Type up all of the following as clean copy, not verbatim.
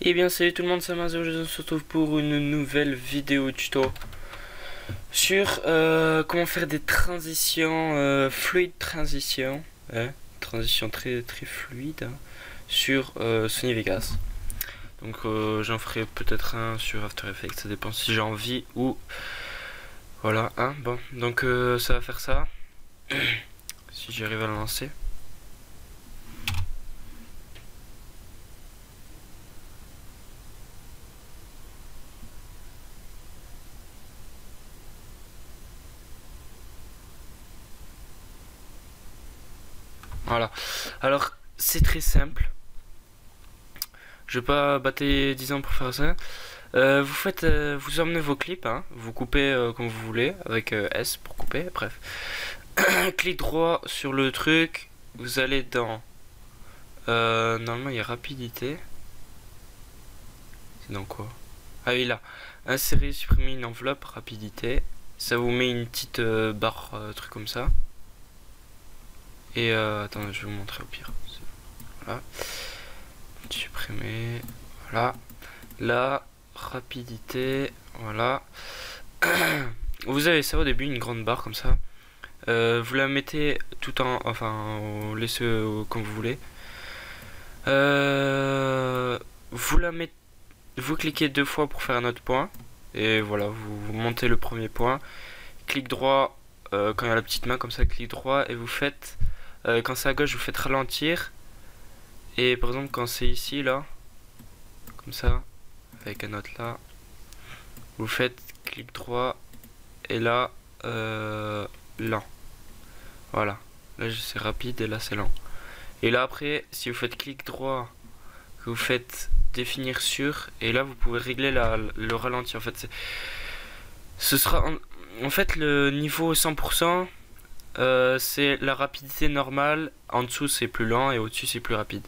Eh bien salut tout le monde, c'est Mazo, aujourd'hui on se retrouve pour une nouvelle vidéo tuto sur comment faire des transitions, fluid transition, transition très fluide sur Sony Vegas. Donc j'en ferai peut-être un sur After Effects, ça dépend si j'ai envie ou voilà, hein, bon, donc ça va faire ça, si j'arrive à le lancer. Voilà, alors c'est très simple. Je vais pas bâtir 10 ans pour faire ça. Vous emmenez vos clips, hein, vous coupez comme vous voulez, avec S pour couper, bref. Clic droit sur le truc, vous allez dans... normalement il y a rapidité. C'est dans quoi? Ah oui, là. Insérer, supprimer une enveloppe, rapidité. Ça vous met une petite barre, truc comme ça. Et attendez, je vais vous montrer au pire. Voilà. Supprimer, voilà. Là, rapidité, voilà. Vous avez ça au début, une grande barre comme ça. Vous la mettez tout en... Enfin, laissez comme vous voulez. Vous la mettez... Vous cliquez 2 fois pour faire un autre point. Et voilà, vous montez le premier point. Clic droit, quand il y a la petite main comme ça, clic droit. Et vous faites... quand c'est à gauche, vous faites ralentir. Et par exemple, quand c'est ici, là, comme ça, avec un autre là, vous faites clic droit. Et là, lent. Voilà. Là, c'est rapide et là, c'est lent. Et là, après, si vous faites clic droit, que vous faites définir sur, et là, vous pouvez régler le ralenti. En fait, ce sera en fait le niveau 100%. C'est la rapidité normale. En dessous, c'est plus lent et au-dessus, c'est plus rapide.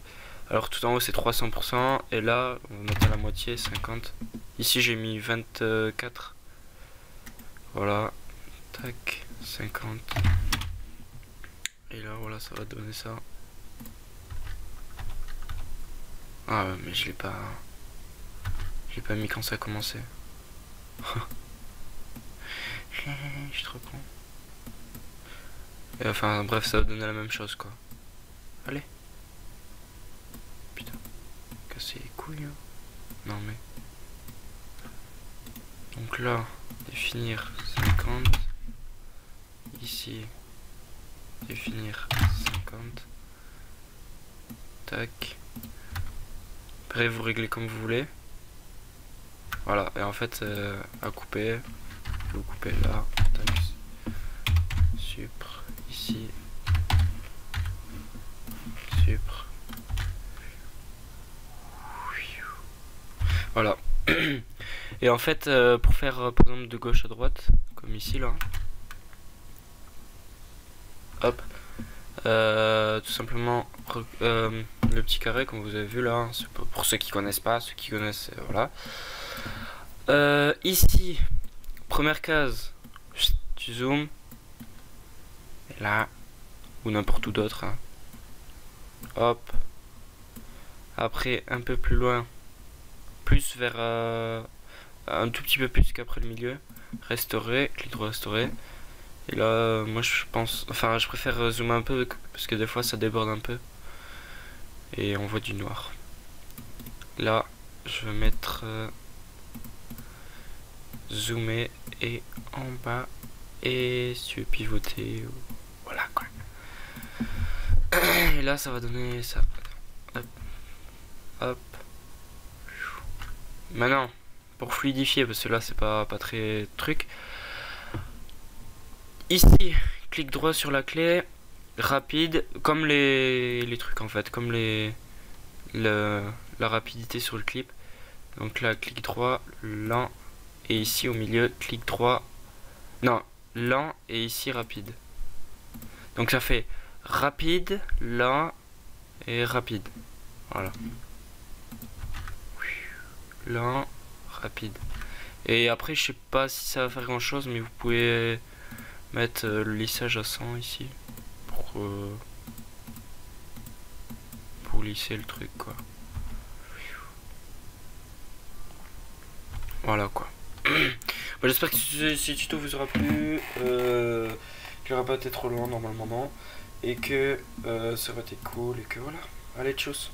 Alors, tout en haut, c'est 300%. Et là, on va mettre à la moitié, 50. Ici, j'ai mis 24. Voilà. Tac, 50. Et là, voilà, ça va donner ça. Ah ouais, mais je l'ai pas mis quand ça a commencé. Je suis trop con. Et enfin, bref, ça va donner la même chose, quoi. Allez. Putain. Casser les couilles, hein. Non, mais... Donc là, définir 50. Ici, définir 50. Tac. Après, vous réglez comme vous voulez. Voilà, et en fait, à couper, vous coupez là. Tac. Supr. Ici. Supr. Voilà. Et en fait, pour faire par exemple de gauche à droite, comme ici là, hop, tout simplement le petit carré comme vous avez vu là, pour ceux qui connaissent pas, ceux qui connaissent, voilà. Ici, première case, tu zoomes, et là, ou n'importe où d'autre, hein. Hop, après un peu plus loin, plus vers un tout petit peu plus qu'après le milieu, restaurer, clic droit restaurer. Et là, moi je pense, enfin je préfère zoomer un peu parce que des fois ça déborde un peu et on voit du noir. Là, je vais mettre zoomer et en bas et si tu veux pivoter, voilà quoi. Et là, ça va donner ça. Hop, hop. Maintenant, pour fluidifier, parce que là c'est pas très truc. Ici, clic droit sur la clé, rapide, comme les trucs en fait, comme la rapidité sur le clip. Donc là, clic droit, lent, et ici au milieu, clic droit, non, lent, et ici rapide. Donc ça fait rapide, lent, et rapide. Voilà. Lent, rapide. Et après, je sais pas si ça va faire grand chose, mais vous pouvez mettre le lissage à 100 ici pour lisser le truc quoi. Voilà quoi. Bon, j'espère que ce tuto vous aura plu, qu'il n'aura pas été trop long normalement, et que ça aurait été cool, et que voilà. Allez, tchuss.